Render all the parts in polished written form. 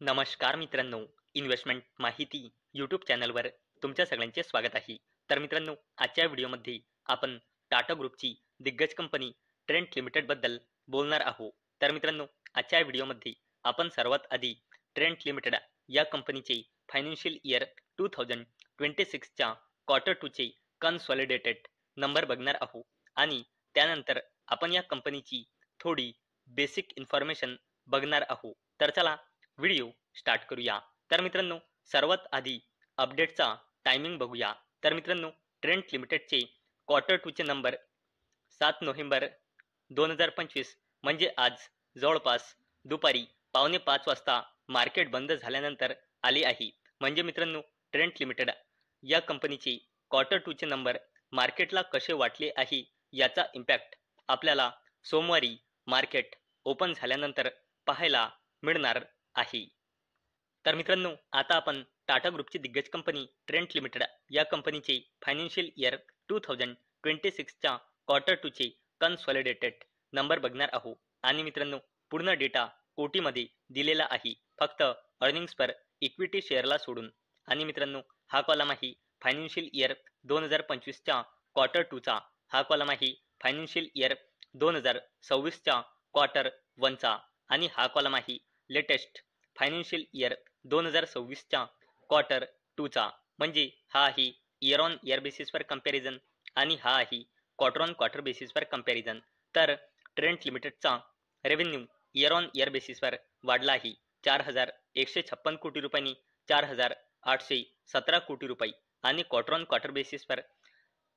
नमस्कार मित्रांनो, इन्व्हेस्टमेंट माहिती यूट्यूब चॅनलवर तुमच्या सगळ्यांचे स्वागत आहे. तर मित्रांनो, आजच्या व्हिडिओमध्ये आपण टाटा ग्रुपची दिग्गज कंपनी ट्रेंट लिमिटेडबद्दल बोलणार आहोत. तर मित्रांनो, आजच्या व्हिडिओमध्ये आपण सर्वात आधी ट्रेंट लिमिटेड या कंपनीचे फायनान्शियल इयर 2026च्या क्वार्टर 2चे कन्सॉलिडेटेड नंबर बघणार आहोत आणि त्यानंतर आपण या कंपनीची थोडी बेसिक इन्फॉर्मेशन बघणार आहोत. तर चला व्हिडिओ स्टार्ट करूया. तर मित्रांनो, सर्वात आधी अपडेटचा टायमिंग बघूया. तर मित्रांनो, ट्रेंट लिमिटेडचे क्वार्टर 2चे नंबर 7 नोव्हेंबर 2025 म्हणजे आज जवळपास दुपारी 4:45 वाजता मार्केट बंद झाल्यानंतर आले आहे. म्हणजे मित्रांनो, ट्रेंट लिमिटेड या कंपनीचे क्वार्टर 2चे नंबर मार्केटला कसे वाटले आहे याचा इम्पॅक्ट आपल्याला सोमवारी मार्केट ओपन झाल्यानंतर पाहायला मिळणार आहे. तर मित्रांनो, आता आपण टाटा ग्रुपची दिग्गज कंपनी ट्रेंट लिमिटेड या कंपनीचे फायनान्शियल इयर 2026च्या क्वार्टर 2चे कन्सॉलिडेटेड नंबर बघणार आहोत आणि मित्रांनो, पूर्ण डेटा कोटीमध्ये दिलेला आहे, फक्त अर्निंग्स पर इक्विटी शेअरला सोडून. आणि मित्रांनो, हा कॉलम आहे फायनान्शियल इयर 2025च्या क्वार्टर 2चा, हा कॉलम आहे फायनान्शियल इयर 2026च्या क्वार्टर 1चा आणि हा कॉलम आहे लेटेस्ट फायनान्शियल इयर 2026च्या क्वार्टर 2चा. म्हणजे हा आहे इयर ऑन इयर बेसिसवर कंपॅरिझन आणि हा आहे क्वार्टर ऑन क्वार्टर बेसिसवर कंपॅरिझन. तर ट्रेंट लिमिटेडचा रेव्हेन्यू इयर ऑन इयर बेसिसवर वाढला आहे 4,156 कोटी रुपयांनी 4,817 कोटी रुपये आणि क्वार्टर ऑन क्वार्टर बेसिसवर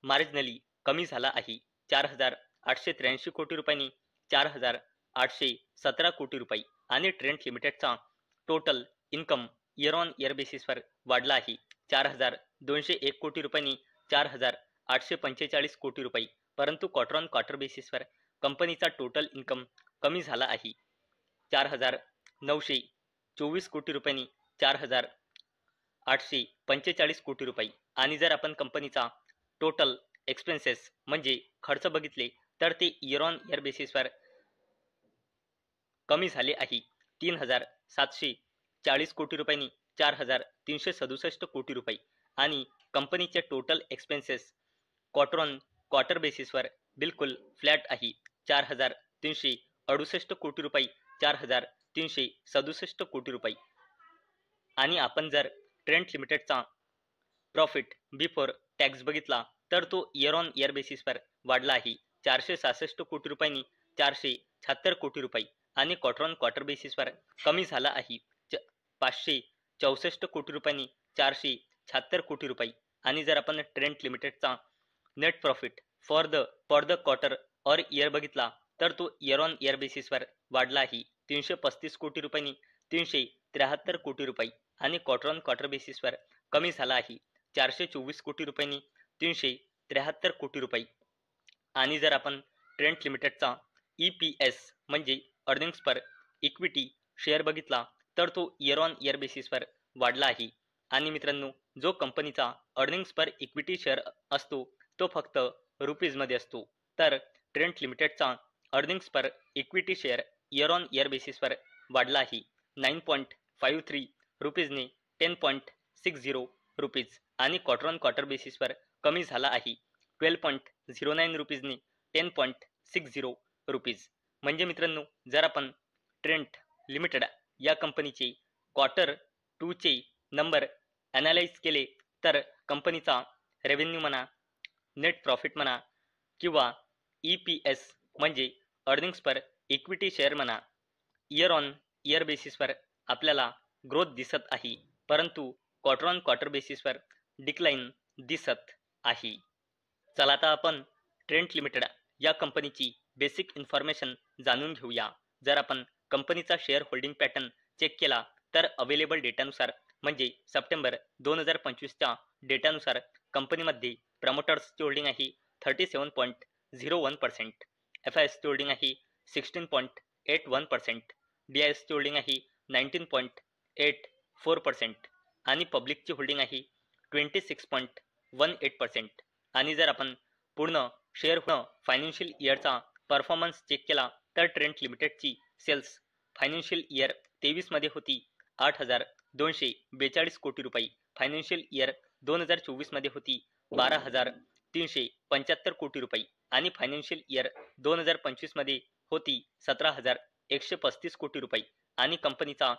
मार्जिनली कमी झाला आहे 4,883 कोटी रुपयांनी 4,817 कोटी रुपये आणि ट्रेंट लिमिटेडचा total income year on year बेसिसवर वाढला आहे 4,201 कोटी रुपयांनी 4,845 कोटी रुपये. परंतु क्वार्टर ऑन क्वार्टर बेसिसवर कंपनीचा टोटल इन्कम कमी झाला आहे 4,924 कोटी रुपयांनी 4,845 कोटी रुपये. आणि जर आपण कंपनीचा टोटल एक्सपेन्सेस म्हणजे खर्च बघितले तर ते इयर ऑन इयर बेसिसवर कमी झाले आहे 3,740 कोटी रुपयांनी 4,367 कोटी रुपये आणि कंपनीचे total expenses quarter on quarter बेसिसवर बिलकुल फ्लॅट आहे 4,368 कोटी रुपये 4,367 कोटी रुपये. आणि आपण जर ट्रेंट लिमिटेडचा प्रॉफिट बिफोर टॅक्स बघितला तर तो इयर ऑन इयर बेसिसवर वाढला आहे 466 कोटी रुपयांनी 476 कोटी रुपये आणि क्वार्टर ऑन क्वार्टर बेसिसवर कमी झाला आहे 564 कोटी रुपयांनी 476 कोटी रुपये. आणि जर आपण ट्रेंट लिमिटेडचा net profit for the quarter or year बघितला तर तो इयर ऑन इयर बेसिसवर वाढला आहे 335 कोटी रुपयांनी 373 कोटी रुपये आणि क्वार्टर ऑन क्वार्टर बेसिसवर कमी झाला आहे 424 कोटी रुपयांनी 373 कोटी रुपये. आणि जर आपण ट्रेंट लिमिटेडचा EPS म्हणजे अर्निंग्स पर इक्विटी शेअर बघितला तर तो इयर ऑन इयर बेसिसवर वाढला आहे. आणि मित्रांनो, जो कंपनीचा अर्निंग्स पर इक्विटी शेअर असतो तो फक्त रुपीजमध्ये असतो. तर ट्रेंट लिमिटेडचा earnings per equity share year on year बेसिसवर वाढला आहे 9.53 रुपीजने 10.60 रुपीज आणि क्वार्टर ऑन क्वार्टर बेसिसवर कमी झाला आहे 12.09 रुपीजने 10.60 रुपीज. म्हणजे मित्रांनो, जर आपण ट्रेंट लिमिटेड या कंपनीचे क्वार्टर 2चे नंबर ॲनालाइज केले तर कंपनीचा रेव्हेन्यू म्हणा, नेट प्रॉफिट म्हणा किंवा EPS म्हणजे अर्निंग्स पर इक्विटी शेअर म्हणा, इयर ऑन इयर बेसिसवर आपल्याला ग्रोथ दिसत आहे, परंतु क्वार्टर ऑन क्वार्टर बेसिसवर डिक्लाइन दिसत आहे. चला आता आपण ट्रेंट लिमिटेड या कंपनीची बेसिक इन्फॉर्मेशन जाणून घेऊया. जर आपण कंपनीचा शेअर होल्डिंग पॅटर्न चेक केला तर अवेलेबल डेटानुसार म्हणजे सप्टेंबर 2025च्या डेटानुसार कंपनीमध्ये प्रमोटर्सची होल्डिंग आहे 37.01%, FISची होल्डिंग आहे 16.81%, DISची होल्डिंग आहे 19.84% आणि पब्लिकची होल्डिंग आहे 26.18%. आणि जर आपण पूर्ण शेअर फायनान्शियल इयरचा परफॉर्मन्स चेक केला तर ट्रेंट लिमिटेडची सेल्स फायनान्शियल इयर 23 मध्ये होती 8,242 कोटी रुपये. फायनान्शियल इयर 2024 मध्ये होती 12,375 कोटी रुपये आणि फायनान्शियल इयर 2025 मध्ये होती 17,135 कोटी रुपये आणि कंपनीचा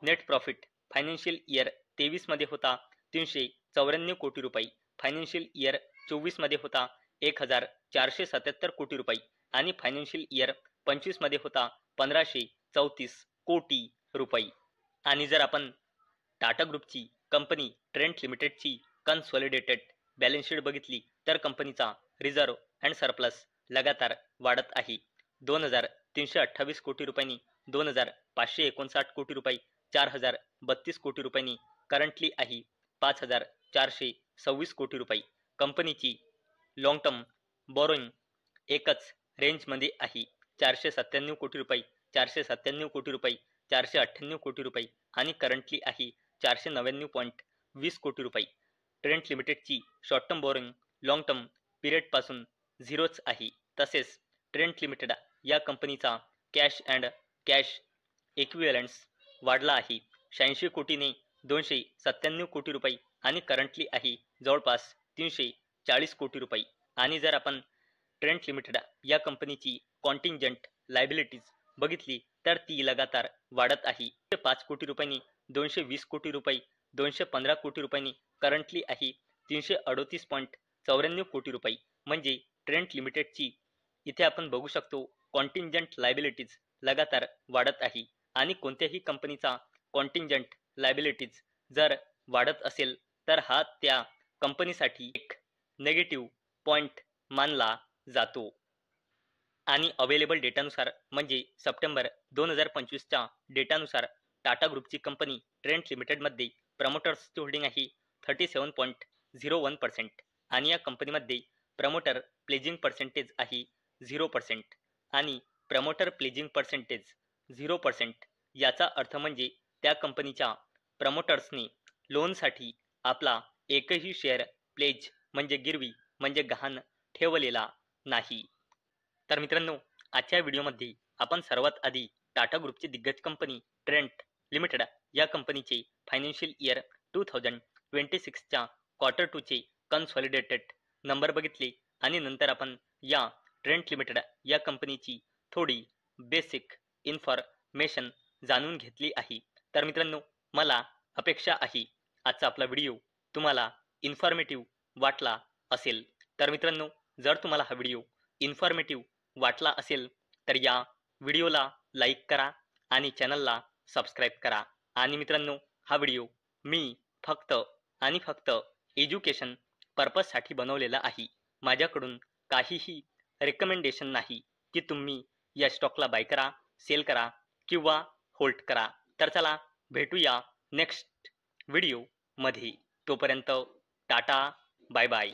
नेट प्रॉफिट फायनान्शियल इयर 23 मध्ये होता 394 कोटी रुपये. फायनान्शियल इयर 24 मध्ये होता 1,477 कोटी रुपये आणि फायनान्शियल इयर 25 मध्ये होता 1,534 कोटी रुपये. आणि जर आपण टाटा ग्रुपची कंपनी ट्रेंट लिमिटेडची कन्सॉलिडेटेड बॅलन्स शीट बघितली तर कंपनीचा रिझर्व अँड सरप्लस लगातार वाढत आहे. 2,328 कोटी रुपयांनी 2,559 कोटी रुपये, 4,032 कोटी रुपयांनी करंटली आहे 5,426 कोटी रुपये. कंपनीची लॉंग टर्म बॉरोइंग एकच रेंजमध्ये आहे 497 कोटी रुपये, 497 कोटी रुपये, 498 कोटी रुपये आणि करंटली आहे 499.20 कोटी रुपये. ट्रेंट लिमिटेडची short term borrowing long term पिरियडपासून झिरोच आहे. तसेच ट्रेंट लिमिटेड या कंपनीचा कॅश अँड कॅश इक्विव्हॅलंट्स वाढला आहे 86 कोटीने 297 कोटी रुपये आणि करंटली आहे जवळपास 340 कोटी रुपये. आणि जर आपण ट्रेंट लिमिटेड या कंपनीची कॉन्टिंजंट लायबिलिटीज बघितली तर ती लगातार वाढत आहे 5 कोटी रुपयांनी 220 कोटी रुपये, 215 कोटी रुपयांनी करंटली आहे 338.94 कोटी रुपये. म्हणजे ट्रेंट लिमिटेडची इथे आपण बघू शकतो कॉन्टिंजंट लायबिलिटीज लगातार वाढत आहे आणि कोणत्याही कंपनीचा कॉन्टिंजंट लायबिलिटीज जर वाढत असेल तर हा त्या कंपनीसाठी एक नेगेटिव्ह पॉइंट मानला जातो. आणि अवेलेबल डेटानुसार म्हणजे सप्टेंबर 2025च्या डेटानुसार टाटा ग्रुपची कंपनी ट्रेंट लिमिटेडमध्ये प्रमोटर्सची होल्डिंग आहे 37.01% आणि या कंपनीमध्ये प्रमोटर प्लेजिंग पर्सेंटेज आहे 0% आणि प्रमोटर प्लेजिंग पर्सेंटेज 0%. याचा अर्थ म्हणजे त्या कंपनीच्या प्रमोटर्सनी लोनसाठी आपला एकही शेअर प्लेज म्हणजे गिरवी म्हणजे गहाण ठेवलेला नाही. तर मित्रांनो, आजच्या व्हिडिओमध्ये आपण सर्वात आधी टाटा ग्रुपची दिग्गज कंपनी ट्रेंट लिमिटेड या कंपनीचे फायनान्शियल इयर 2026च्या क्वार्टर 2चे कन्सॉलिडेटेड नंबर बघितले आणि नंतर आपण या ट्रेंट लिमिटेड या कंपनीची थोडी बेसिक इन्फॉर्मेशन जाणून घेतली आहे. तर मित्रांनो, मला अपेक्षा आहे आजचा आपला व्हिडिओ तुम्हाला इन्फॉर्मेटिव्ह वाटला असेल. तर मित्रांनो, जर तुम्हाला हा व्हिडिओ इन्फॉर्मेटिव्ह वाटला असेल तर या व्हिडिओला लाईक करा आणि चॅनलला सबस्क्राईब करा. आणि मित्रांनो, हा व्हिडिओ मी फक्त आणि फक्त एज्युकेशन पर्पजसाठी बनवलेला आहे. माझ्याकडून काहीही रेकमेंडेशन नाही की तुम्ही या स्टॉकला बाय करा, सेल करा किंवा होल्ड करा. तर चला भेटूया नेक्स्ट व्हिडिओमध्ये. तोपर्यंत टाटा, बाय बाय.